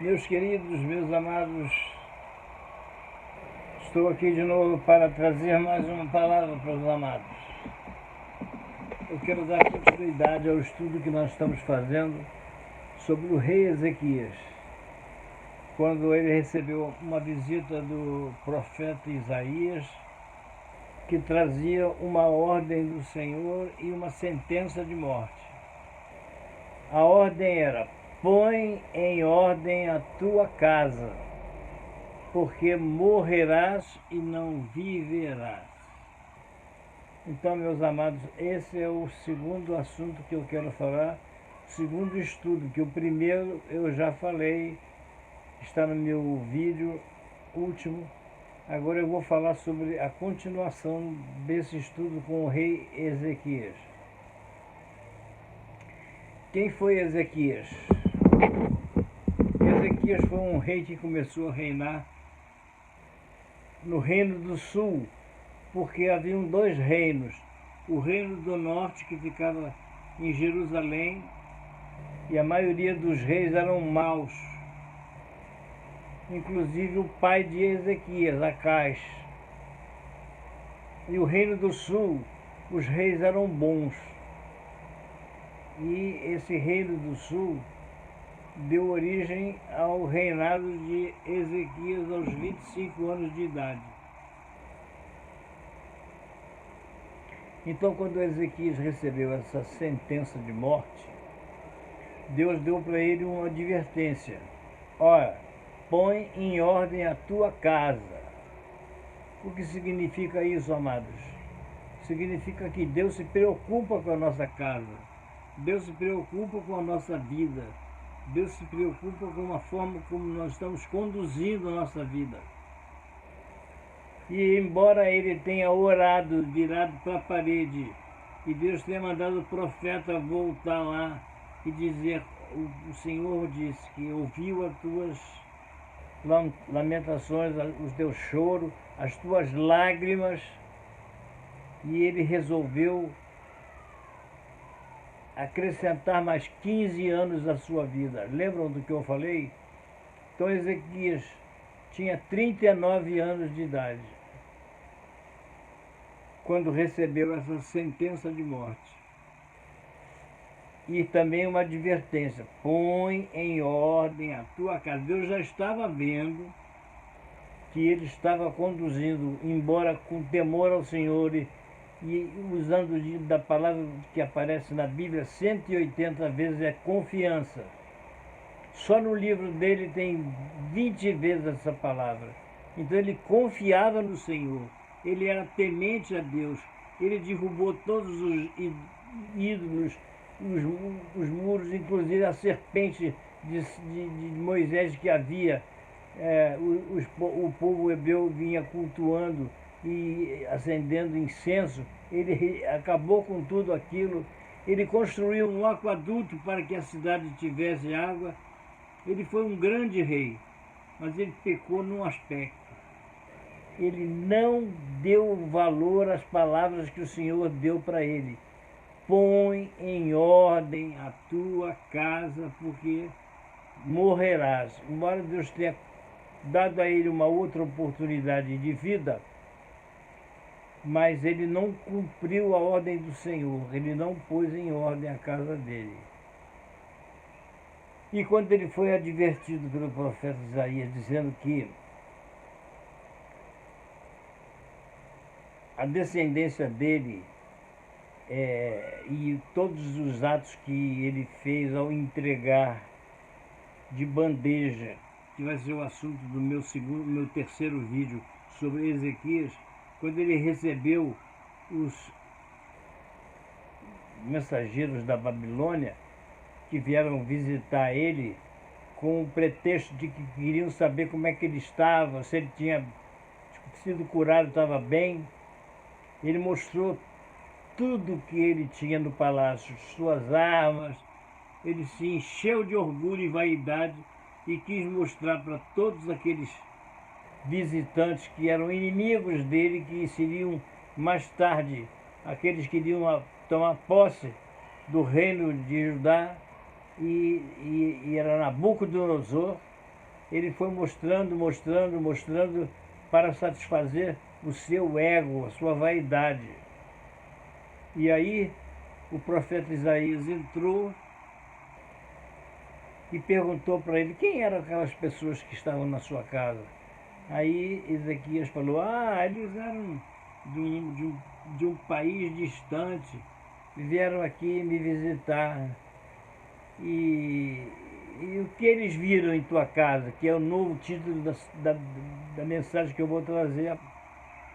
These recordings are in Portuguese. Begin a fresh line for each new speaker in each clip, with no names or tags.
Meus queridos, meus amados, estou aqui de novo para trazer mais uma palavra para os amados. Eu quero dar continuidade ao estudo que nós estamos fazendo sobre o rei Ezequias, quando ele recebeu uma visita do profeta Isaías, que trazia uma ordem do Senhor e uma sentença de morte. A ordem era: põe em ordem a tua casa, porque morrerás e não viverás. Então, meus amados, esse é o segundo assunto que eu quero falar, o segundo estudo, que o primeiro eu já falei, está no meu vídeo último. Agora eu vou falar sobre a continuação desse estudo com o rei Ezequias. Quem foi Ezequias? Ezequias foi um rei que começou a reinar no Reino do Sul, porque haviam dois reinos. O Reino do Norte, que ficava em Jerusalém, e a maioria dos reis eram maus. Inclusive o pai de Ezequias, Acás. E o Reino do Sul, os reis eram bons. E esse Reino do Sul deu origem ao reinado de Ezequias aos 25 anos de idade. Então, quando Ezequias recebeu essa sentença de morte, Deus deu para ele uma advertência. Olha, põe em ordem a tua casa. O que significa isso, amados? Significa que Deus se preocupa com a nossa casa. Deus se preocupa com a nossa vida. Deus se preocupa com a forma como nós estamos conduzindo a nossa vida. E embora ele tenha orado, virado para a parede, e Deus tenha mandado o profeta voltar lá e dizer: o Senhor disse que ouviu as tuas lamentações, os teus choros, as tuas lágrimas, e ele resolveu acrescentar mais 15 anos à sua vida. Lembram do que eu falei? Então Ezequias tinha 39 anos de idade quando recebeu essa sentença de morte. E também uma advertência: põe em ordem a tua casa. Deus já estava vendo que ele estava conduzindo, embora com temor ao Senhor e usando da palavra que aparece na Bíblia 180 vezes, é confiança. Só no livro dele tem 20 vezes essa palavra. Então ele confiava no Senhor, ele era temente a Deus, ele derrubou todos os ídolos, os muros, inclusive a serpente de Moisés que havia. O povo hebreu vinha cultuando e acendendo incenso. Ele acabou com tudo aquilo. Ele construiu um aqueduto para que a cidade tivesse água. Ele foi um grande rei, mas ele pecou num aspecto. Ele não deu valor às palavras que o Senhor deu para ele. Põe em ordem a tua casa, porque morrerás. Embora Deus tenha dado a ele uma outra oportunidade de vida, mas ele não cumpriu a ordem do Senhor, ele não pôs em ordem a casa dele. E quando ele foi advertido pelo profeta Isaías, dizendo que a descendência dele e todos os atos que ele fez ao entregar de bandeja, que vai ser o assunto do meu terceiro vídeo sobre Ezequias, quando ele recebeu os mensageiros da Babilônia que vieram visitar ele com o pretexto de que queriam saber como é que ele estava, se ele tinha sido curado, estava bem. Ele mostrou tudo que ele tinha no palácio, suas armas. Ele se encheu de orgulho e vaidade e quis mostrar para todos aqueles visitantes que eram inimigos dele, que seriam mais tarde aqueles que iriam tomar posse do reino de Judá, e era Nabucodonosor, ele foi mostrando, mostrando, mostrando para satisfazer o seu ego, a sua vaidade. E aí o profeta Isaías entrou e perguntou para ele quem eram aquelas pessoas que estavam na sua casa. Aí Ezequias falou, eles eram de um país distante, vieram aqui me visitar. E o que eles viram em tua casa, que é o novo título da mensagem que eu vou trazer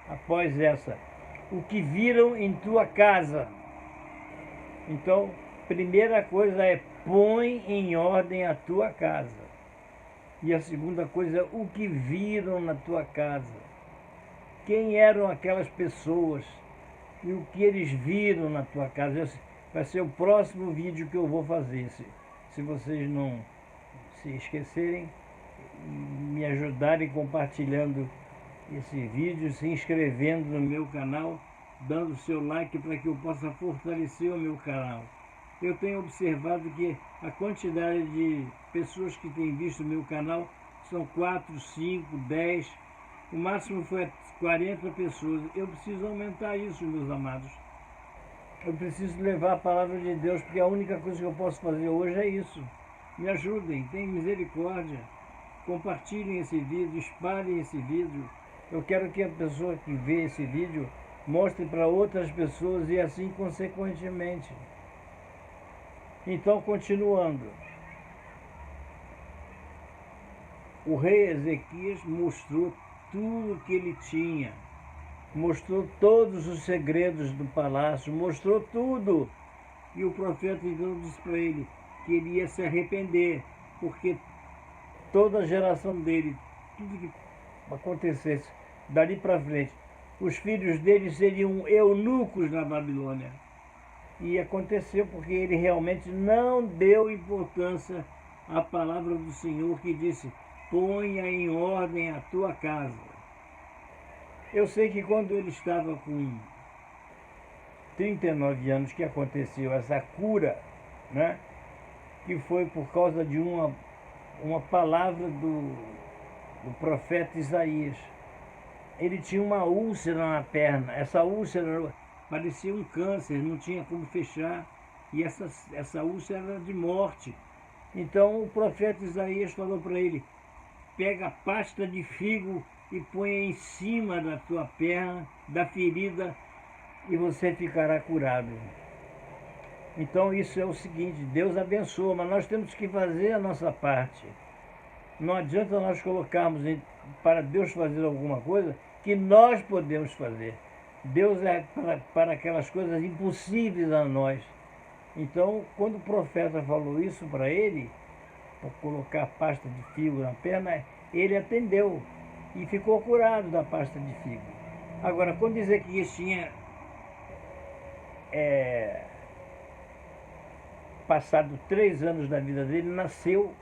após essa. O que viram em tua casa. Então, primeira coisa é põe em ordem a tua casa. E a segunda coisa é o que viram na tua casa. Quem eram aquelas pessoas e o que eles viram na tua casa. Vai ser o próximo vídeo que eu vou fazer. Se vocês não se esquecerem, me ajudarem compartilhando esse vídeo, se inscrevendo no meu canal, dando seu like para que eu possa fortalecer o meu canal. Eu tenho observado que a quantidade de pessoas que têm visto o meu canal são 4, 5, 10, o máximo foi 40 pessoas. Eu preciso aumentar isso, meus amados. Eu preciso levar a palavra de Deus, porque a única coisa que eu posso fazer hoje é isso. Me ajudem, tenham misericórdia. Compartilhem esse vídeo, espalhem esse vídeo. Eu quero que a pessoa que vê esse vídeo mostre para outras pessoas e assim consequentemente. Então, continuando. O rei Ezequias mostrou tudo que ele tinha. Mostrou todos os segredos do palácio, mostrou tudo. E o profeta então disse para ele que ele ia se arrepender, porque toda a geração dele, tudo que acontecesse dali para frente, os filhos dele seriam eunucos na Babilônia. E aconteceu porque ele realmente não deu importância à palavra do Senhor que disse, ponha em ordem a tua casa. Eu sei que quando ele estava com 39 anos que aconteceu essa cura, né, que foi por causa de uma palavra do profeta Isaías. Ele tinha uma úlcera na perna, essa úlcera parecia um câncer, não tinha como fechar, e essa úlcera era de morte. Então o profeta Isaías falou para ele, pega a pasta de figo e põe em cima da tua perna, da ferida, e você ficará curado. Então isso é o seguinte, Deus abençoa, mas nós temos que fazer a nossa parte. Não adianta nós colocarmos para Deus fazer alguma coisa que nós podemos fazer. Deus é para aquelas coisas impossíveis a nós. Então, quando o profeta falou isso para ele, para colocar pasta de figo na perna, ele atendeu e ficou curado da pasta de figo. Agora, quando Ezequias tinha passado 3 anos da vida dele, nasceu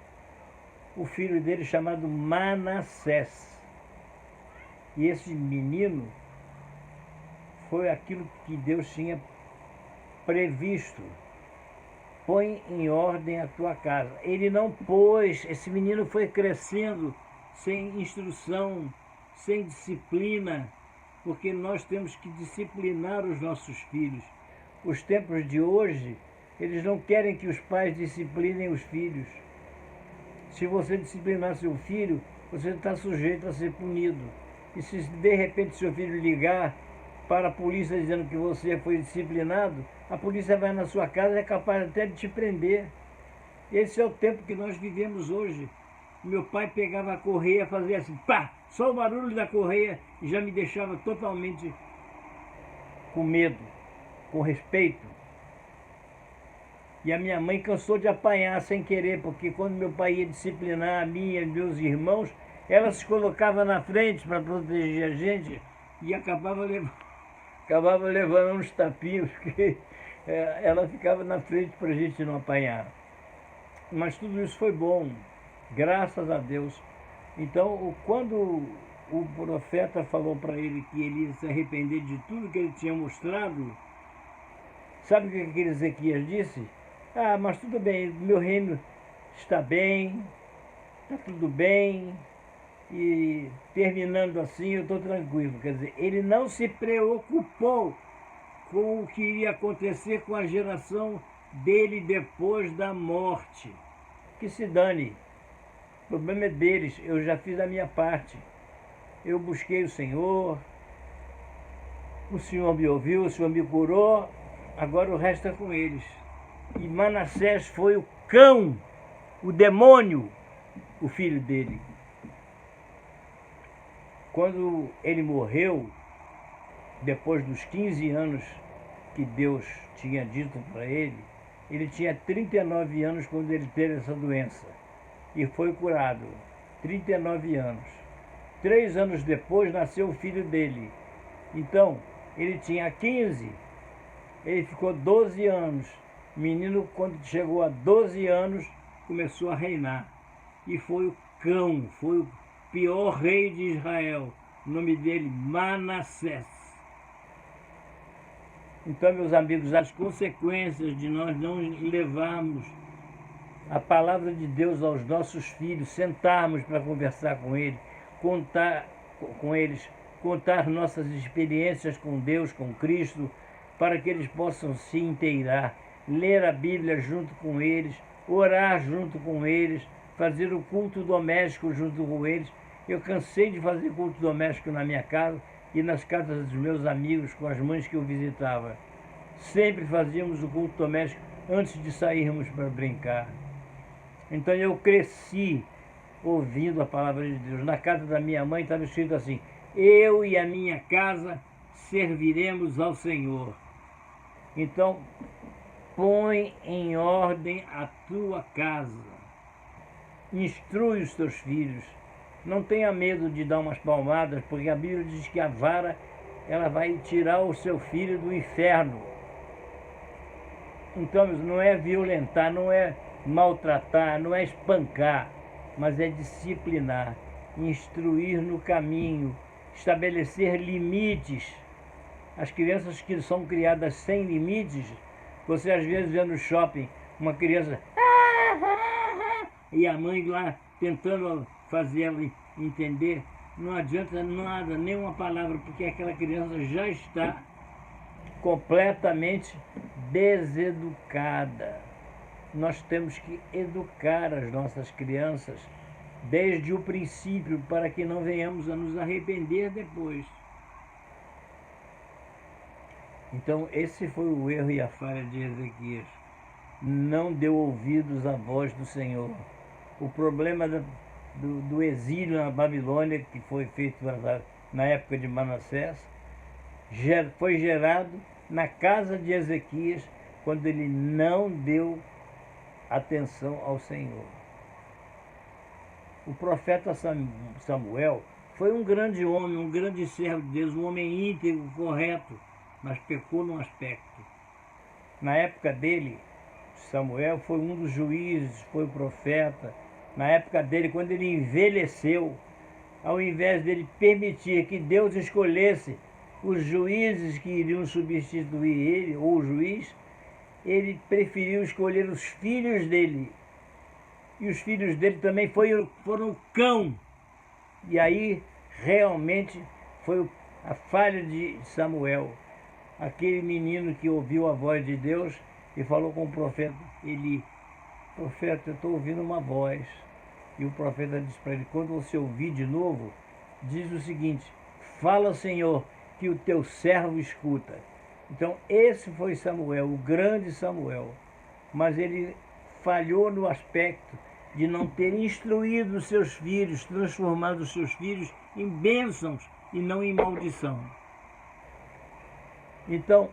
o filho dele chamado Manassés. E esse menino foi aquilo que Deus tinha previsto. Põe em ordem a tua casa. Ele não pôs, esse menino foi crescendo sem instrução, sem disciplina, porque nós temos que disciplinar os nossos filhos. Os tempos de hoje, eles não querem que os pais disciplinem os filhos. Se você disciplinar seu filho, você está sujeito a ser punido. E se de repente seu filho ligar para a polícia dizendo que você foi disciplinado, a polícia vai na sua casa e é capaz até de te prender. Esse é o tempo que nós vivemos hoje. Meu pai pegava a correia, fazia assim, pá, só o barulho da correia e já me deixava totalmente com medo, com respeito. E a minha mãe cansou de apanhar sem querer, porque quando meu pai ia disciplinar a mim e meus irmãos, ela se colocava na frente para proteger a gente e acabava levando uns tapinhos, porque ela ficava na frente para a gente não apanhar. Mas tudo isso foi bom, graças a Deus. Então, quando o profeta falou para ele que ele ia se arrepender de tudo que ele tinha mostrado, sabe o que aquele Ezequias disse? Mas tudo bem, meu reino está bem, está tudo bem, e terminando assim eu estou tranquilo. Quer dizer, ele não se preocupou com o que iria acontecer com a geração dele depois da morte. Que se dane, o problema é deles, eu já fiz a minha parte. Eu busquei o Senhor me ouviu, o Senhor me curou, agora o resto é com eles. E Manassés foi o cão, o demônio, o filho dele. Quando ele morreu, depois dos 15 anos que Deus tinha dito para ele, ele tinha 39 anos quando ele teve essa doença e foi curado. 39 anos. 3 anos depois nasceu o filho dele. Então, ele tinha 15, ele ficou 12 anos. O menino, quando chegou a 12 anos, começou a reinar. E foi o cão, foi o pior rei de Israel. O nome dele, Manassés. Então, meus amigos, as consequências de nós não levarmos a palavra de Deus aos nossos filhos, sentarmos para conversar com eles, contar com eles, contar nossas experiências com Deus, com Cristo, para que eles possam se inteirar, ler a Bíblia junto com eles, orar junto com eles, fazer o culto doméstico junto com eles. Eu cansei de fazer culto doméstico na minha casa e nas casas dos meus amigos, com as mães que eu visitava. Sempre fazíamos o culto doméstico antes de sairmos para brincar. Então eu cresci ouvindo a palavra de Deus. Na casa da minha mãe estava escrito assim: eu e a minha casa serviremos ao Senhor. Então, põe em ordem a tua casa. Instrui os teus filhos. Não tenha medo de dar umas palmadas, porque a Bíblia diz que a vara ela vai tirar o seu filho do inferno. Então, não é violentar, não é maltratar, não é espancar, mas é disciplinar, instruir no caminho, estabelecer limites. As crianças que são criadas sem limites, você às vezes vê no shopping uma criança e a mãe lá tentando fazer ela entender, não adianta nada, nenhuma palavra, porque aquela criança já está completamente deseducada. Nós temos que educar as nossas crianças desde o princípio, para que não venhamos a nos arrepender depois. Então, esse foi o erro e a falha de Ezequias. Não deu ouvidos à voz do Senhor. O problema do exílio na Babilônia, que foi feito na época de Manassés, foi gerado na casa de Ezequias, quando ele não deu atenção ao Senhor. O profeta Samuel foi um grande homem, um grande servo de Deus, um homem íntegro, correto, mas pecou num aspecto. Na época dele, Samuel foi um dos juízes, foi profeta. Na época dele, quando ele envelheceu, ao invés dele permitir que Deus escolhesse os juízes que iriam substituir ele, ou o juiz, ele preferiu escolher os filhos dele. E os filhos dele também foram cão. E aí, realmente, foi a falha de Samuel. Aquele menino que ouviu a voz de Deus e falou com o profeta Eli: profeta, eu estou ouvindo uma voz. E o profeta disse para ele: quando você ouvir de novo, diz o seguinte: fala, Senhor, que o teu servo escuta. Então esse foi Samuel, o grande Samuel. Mas ele falhou no aspecto de não ter instruído os seus filhos, transformado os seus filhos em bênçãos e não em maldição. Então,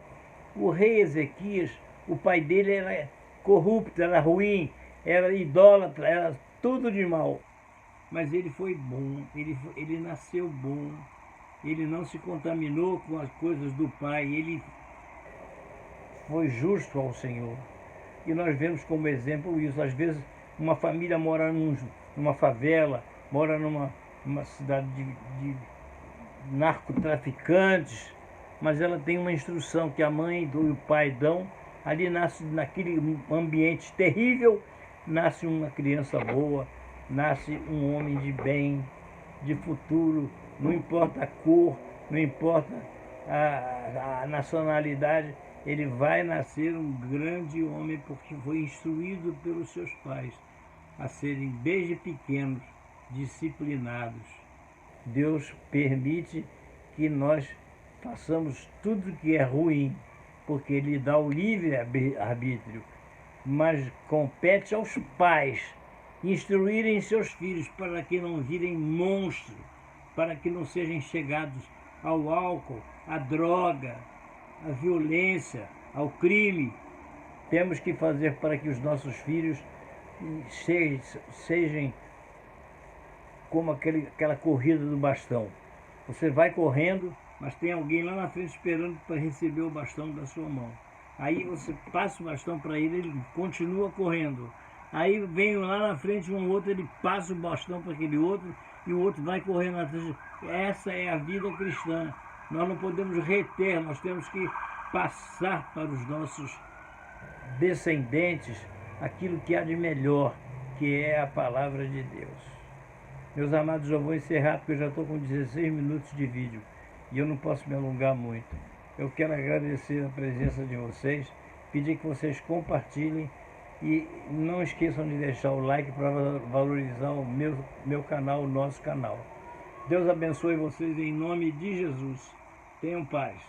o rei Ezequias, o pai dele era corrupto, era ruim, era idólatra, era tudo de mal. Mas ele foi bom, ele nasceu bom, ele não se contaminou com as coisas do pai, ele foi justo ao Senhor. E nós vemos como exemplo isso. Às vezes, uma família mora numa favela, mora numa cidade de narcotraficantes, mas ela tem uma instrução que a mãe e o pai dão. Ali nasce, naquele ambiente terrível, nasce uma criança boa, nasce um homem de bem, de futuro, não importa a cor, não importa a nacionalidade, ele vai nascer um grande homem porque foi instruído pelos seus pais a serem desde pequenos disciplinados. Deus permite que nós façamos tudo que é ruim, porque Ele dá o livre-arbítrio, mas compete aos pais instruírem seus filhos para que não virem monstros, para que não sejam chegados ao álcool, à droga, à violência, ao crime. Temos que fazer para que os nossos filhos sejam como aquela corrida do bastão. Você vai correndo, mas tem alguém lá na frente esperando para receber o bastão da sua mão. Aí você passa o bastão para ele, ele continua correndo. Aí vem lá na frente um outro, ele passa o bastão para aquele outro e o outro vai correndo na frente. Essa é a vida cristã. Nós não podemos reter, nós temos que passar para os nossos descendentes aquilo que há de melhor, que é a palavra de Deus. Meus amados, eu vou encerrar porque eu já estou com 16 minutos de vídeo e eu não posso me alongar muito. Eu quero agradecer a presença de vocês, pedir que vocês compartilhem e não esqueçam de deixar o like para valorizar o meu canal, o nosso canal. Deus abençoe vocês em nome de Jesus. Tenham paz.